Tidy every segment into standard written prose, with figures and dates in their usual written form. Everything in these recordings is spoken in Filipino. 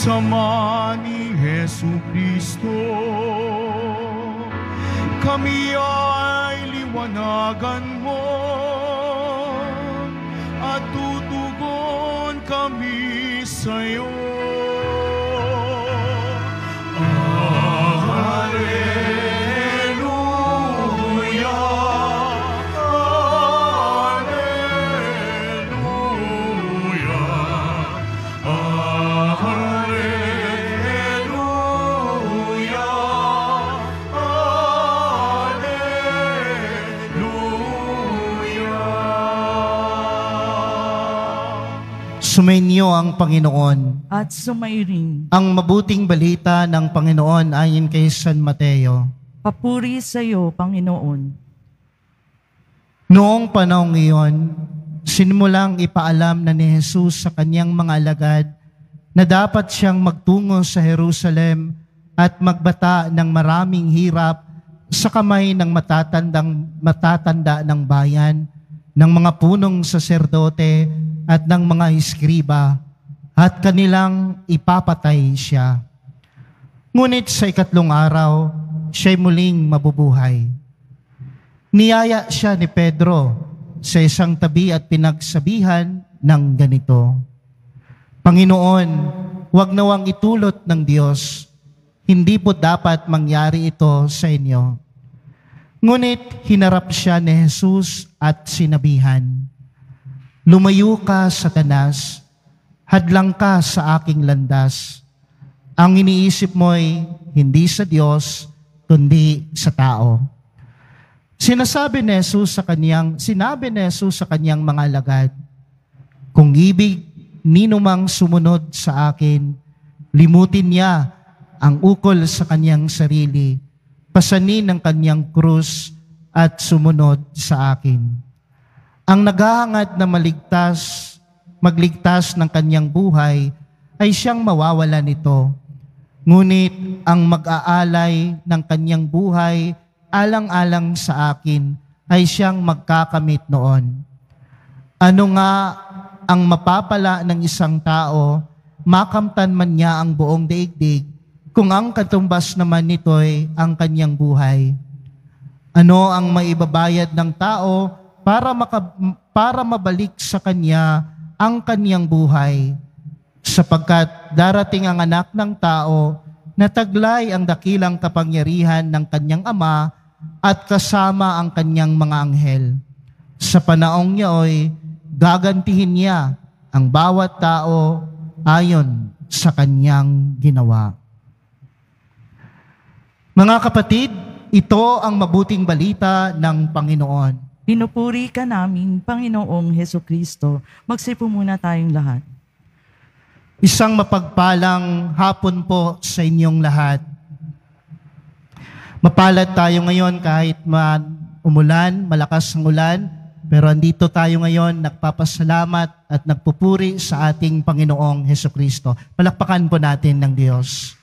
sama ni Jesucristo, kami ay liwanagan mo at tutugon kami sa'yo. Sumainyo ang Panginoon. At sumairin. Ang mabuting balita ng Panginoon ayon kay San Mateo. Papuri sa iyo, Panginoon. Noong panahong iyon, sinimulang ipaalam na ni Jesus sa kanyang mga alagad na dapat siyang magtungo sa Jerusalem at magbata ng maraming hirap sa kamay ng matatanda ng bayan, ng mga punong saserdote at ng mga iskriba, at kanilang ipapatay siya. Ngunit sa 3 araw, siya'y muling mabubuhay. Niyaya siya ni Pedro sa isang tabi at pinagsabihan ng ganito, Panginoon, huwag nawang itulot ng Diyos, hindi po dapat mangyari ito sa inyo. Ngunit hinarap siya ni Jesus at sinabihan, Lumayo ka, Satanas, hadlang ka sa aking landas. Ang iniisip mo'y hindi sa Diyos, kundi sa tao. Sinabi ni Jesus sa kanyang mga alagad, Kung ibig ninumang sumunod sa akin, limutin niya ang ukol sa kanyang sarili, pasanin ang kanyang krus at sumunod sa akin. Ang naghahangad na magligtas ng kanyang buhay ay siyang mawawala nito. Ngunit ang mag-aalay ng kanyang buhay alang-alang sa akin ay siyang magkakamit noon. Ano nga ang mapapala ng isang tao, makamtan man niya ang buong daigdig, kung ang katumbas naman nito'y ang kanyang buhay? Ano ang maibabayad ng tao para mabalik sa kanya ang kanyang buhay, sapagkat darating ang anak ng tao na taglay ang dakilang kapangyarihan ng kanyang ama at kasama ang kanyang mga anghel. Sa panahong niyaoy, gagantihin niya ang bawat tao ayon sa kanyang ginawa. Mga kapatid, ito ang mabuting balita ng Panginoon. Pinupuri ka namin, Panginoong Hesukristo. Magsipo muna tayong lahat. Isang mapagpalang hapon po sa inyong lahat. Mapalad tayo ngayon kahit umulan, malakas ang ulan, pero andito tayo ngayon nagpapasalamat at nagpupuri sa ating Panginoong Hesukristo. Palakpakan po natin ng Diyos.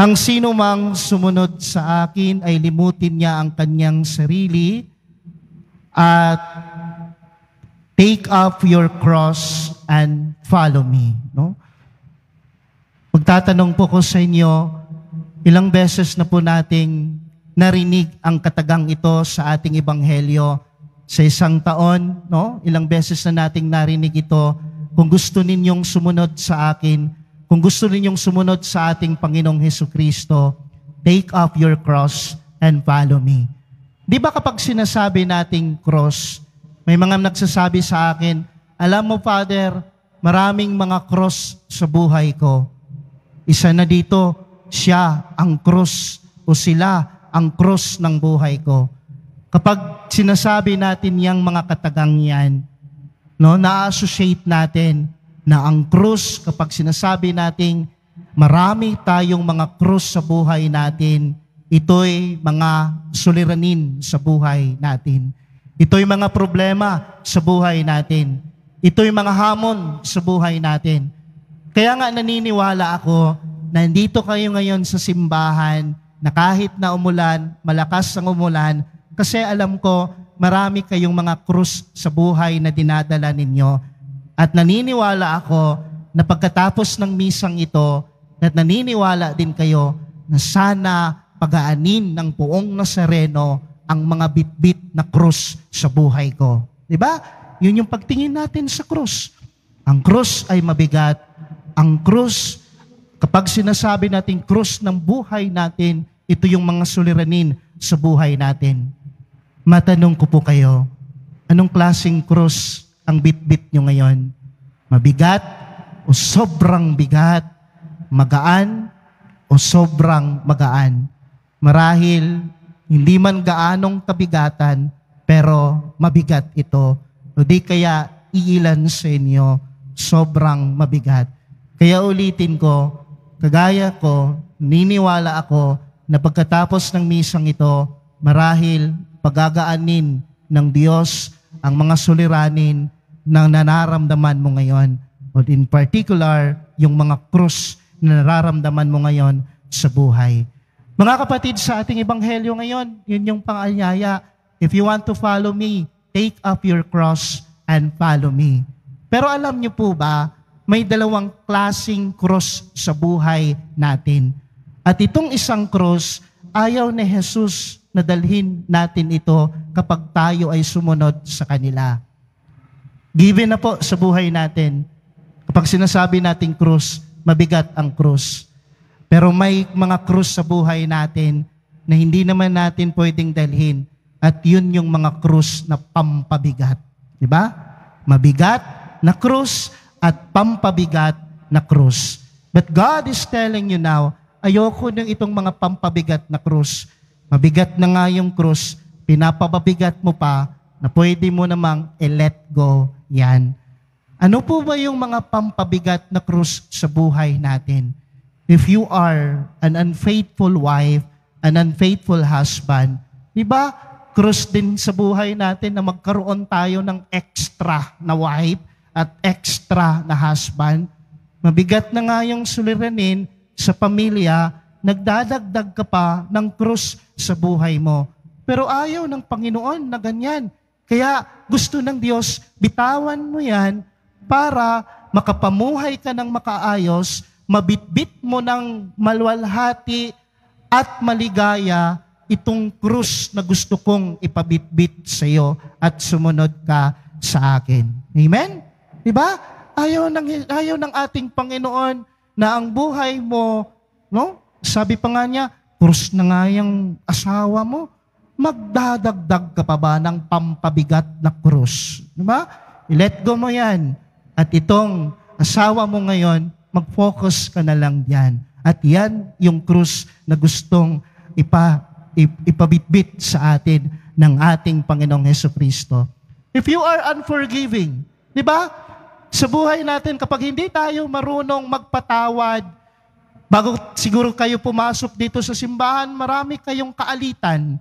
Ang sino mang sumunod sa akin ay limutin niya ang kanyang sarili at take up your cross and follow me. No? Magtatanong po ko sa inyo, ilang beses na po nating narinig ang katagang ito sa ating ebanghelyo sa isang taon, no? Ilang beses na nating narinig ito, kung gusto ninyong sumunod sa akin, kung gusto ninyong sumunod sa ating Panginoong Hesukristo, take up your cross and follow me. Di ba kapag sinasabi nating cross, may mga nagsasabi sa akin, alam mo Father, maraming mga cross sa buhay ko. Isa na dito, siya ang cross o sila ang cross ng buhay ko. Kapag sinasabi natin yung mga katagang yan, no, na-associate natin na ang krus, kapag sinasabi nating marami tayong mga krus sa buhay natin, ito'y mga suliranin sa buhay natin. Ito'y mga problema sa buhay natin. Ito'y mga hamon sa buhay natin. Kaya nga naniniwala ako na nandito kayo ngayon sa simbahan na kahit na umulan, malakas ang umulan, kasi alam ko marami kayong mga krus sa buhay na dinadala ninyo. At naniniwala ako na pagkatapos ng misang ito, at naniniwala din kayo na sana pagaanin ng Poong Nazareno ang mga bitbit na krus sa buhay ko. Diba? Yun yung pagtingin natin sa krus. Ang krus ay mabigat. Ang krus, kapag sinasabi natin krus ng buhay natin, ito yung mga suliranin sa buhay natin. Matanong ko po kayo, anong klaseng krus ang bitbit nyo ngayon? Mabigat o sobrang bigat? Magaan o sobrang magaan? Marahil, hindi man gaanong kabigatan, pero mabigat ito. O di kaya iilan sa inyo, sobrang mabigat. Kaya ulitin ko, kagaya ko, niniwala ako na pagkatapos ng misang ito, marahil pagagaanin ng Diyos ang mga suliranin na nararamdaman mo ngayon. O in particular, yung mga krus na nararamdaman mo ngayon sa buhay. Mga kapatid, sa ating ebanghelyo ngayon, yun yung panganyaya. If you want to follow me, take up your cross and follow me. Pero alam niyo po ba, may dalawang klaseng krus sa buhay natin. At itong isang krus, ayaw ni Jesus na dalhin natin ito kapag tayo ay sumunod sa kanila. Given na po sa buhay natin, kapag sinasabi nating krus, mabigat ang krus. Pero may mga krus sa buhay natin na hindi naman natin pwedeng dalhin. At yun yung mga krus na pampabigat. Diba? Mabigat na krus at pampabigat na krus. But God is telling you now, ayoko nang itong mga pampabigat na krus. Mabigat na nga yung krus, pinapabigat mo pa na pwede mo namang i-let go yan. Ano po ba yung mga pampabigat na krus sa buhay natin? If you are an unfaithful wife, an unfaithful husband, di ba, krus din sa buhay natin na magkaroon tayo ng extra na wife at extra na husband. Mabigat na nga yung suliranin sa pamilya, nagdadagdag ka pa ng krus sa buhay mo. Pero ayaw ng Panginoon na ganyan. Kaya gusto ng Diyos, bitawan mo yan para makapamuhay ka ng makaayos, mabitbit mo ng malwalhati at maligaya itong krus na gusto kong ipabitbit sa iyo at sumunod ka sa akin. Amen? Diba? Ayaw ng ating Panginoon na ang buhay mo, no? Sabi pa nga niya, krus na nga yung asawa mo, magdadagdag ka pa ba ng pampabigat na krus? Diba? I-let go mo yan. At itong asawa mo ngayon, mag-focus ka na lang yan. At yan yung krus na gustong ipabitbit sa atin ng ating Panginoong Hesukristo. If you are unforgiving, di ba? Sa buhay natin, kapag hindi tayo marunong magpatawad, bago siguro kayo pumasok dito sa simbahan, marami kayong kaalitan.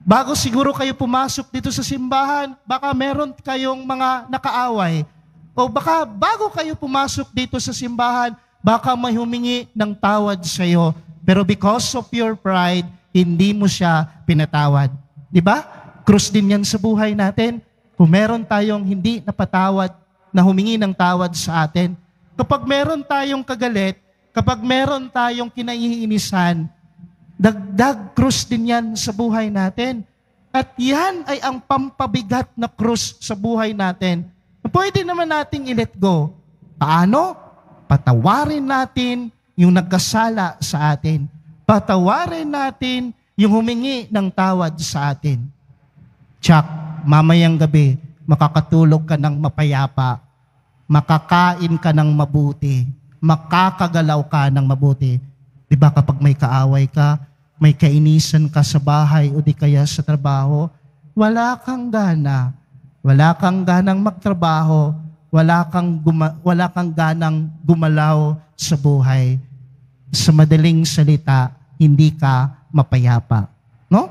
Bago siguro kayo pumasok dito sa simbahan, baka meron kayong mga nakaaway. O baka bago kayo pumasok dito sa simbahan, baka may humingi ng tawad sa iyo. Pero because of your pride, hindi mo siya pinatawad. Di ba? Krus din yan sa buhay natin. Kung meron tayong hindi napatawad, na humingi ng tawad sa atin, kapag meron tayong kagalit, kapag meron tayong kinaiinisan, dagdag krus din yan sa buhay natin. At yan ay ang pampabigat na krus sa buhay natin. Pwede naman nating i-let go. Paano? Patawarin natin yung nagkasala sa atin. Patawarin natin yung humingi ng tawad sa atin. Tsak, mamayang gabi, makakatulog ka ng mapayapa, makakain ka ng mabuti, makakagalaw ka ng mabuti. Di ba kapag may kaaway ka, may kainisan ka sa bahay o di kaya sa trabaho, wala kang gana. Wala kang ganang magtrabaho, wala kang ganang gumalaw sa buhay. Sa madaling salita, hindi ka mapayapa. No?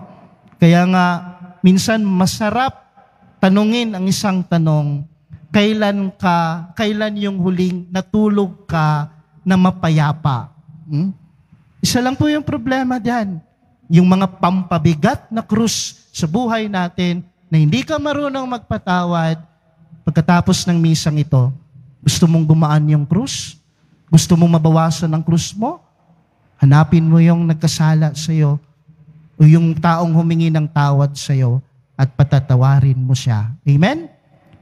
Kaya nga, minsan masarap tanungin ang isang tanong, kailan yung huling natulog ka na mapayapa? Isa lang po yung problema diyan. Yung mga pampabigat na krus sa buhay natin, na hindi ka marunong magpatawad, pagkatapos ng misang ito, Gusto mong gumaan yung krus? Gusto mong mabawasan ang krus mo? Hanapin mo yung nagkasala sa'yo o yung taong humingi ng tawad sa'yo at patatawarin mo siya. Amen?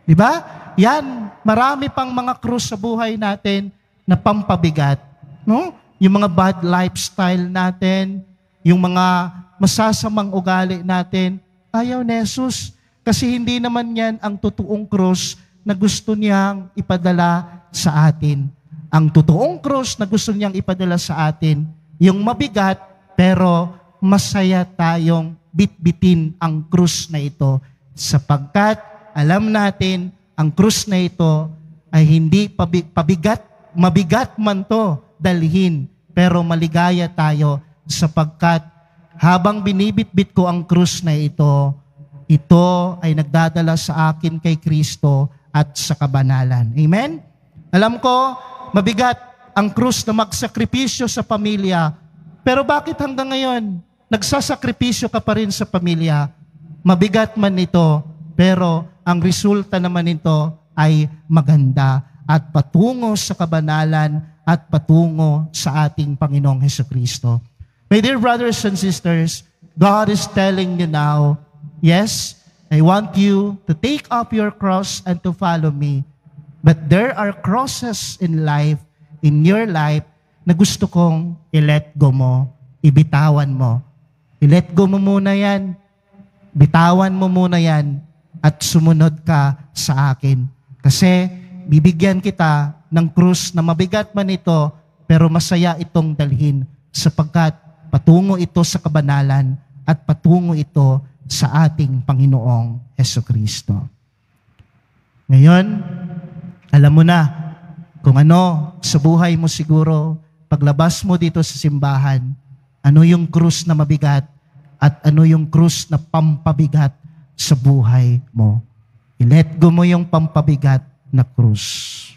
Di ba? Yan, marami pang mga krus sa buhay natin na pampabigat. No? Yung mga bad lifestyle natin, yung mga masasamang ugali natin, ayaw ni Jesus. Kasi hindi naman yan ang totoong krus na gusto niyang ipadala sa atin. Ang totoong krus na gusto niyang ipadala sa atin, yung mabigat pero masaya tayong bitbitin ang krus na ito sapagkat alam natin ang krus na ito ay hindi mabigat man to dalhin, pero maligaya tayo sapagkat habang binibitbit ko ang krus na ito ay nagdadala sa akin kay Kristo at sa kabanalan. Amen? Alam ko, mabigat ang krus na magsakripisyo sa pamilya, pero bakit hanggang ngayon nagsasakripisyo ka pa rin sa pamilya? Mabigat man ito, pero ang resulta naman nito ay maganda at patungo sa kabanalan at patungo sa ating Panginoong Hesukristo. My dear brothers and sisters, God is telling you now, yes, I want you to take up your cross and to follow me. But there are crosses in life, in your life, na gusto kong i-let go mo, ibitawan mo. I-let go mo muna yan, bitawan mo muna yan, at sumunod ka sa akin. Kasi bibigyan kita ng krus na mabigat man ito, pero masaya itong dalhin sapagkat patungo ito sa kabanalan at patungo ito sa ating Panginoong Hesukristo. Ngayon, alam mo na kung ano sa buhay mo siguro, paglabas mo dito sa simbahan, ano yung krus na mabigat at ano yung krus na pampabigat sa buhay mo. I-let go mo yung pampabigat na krus.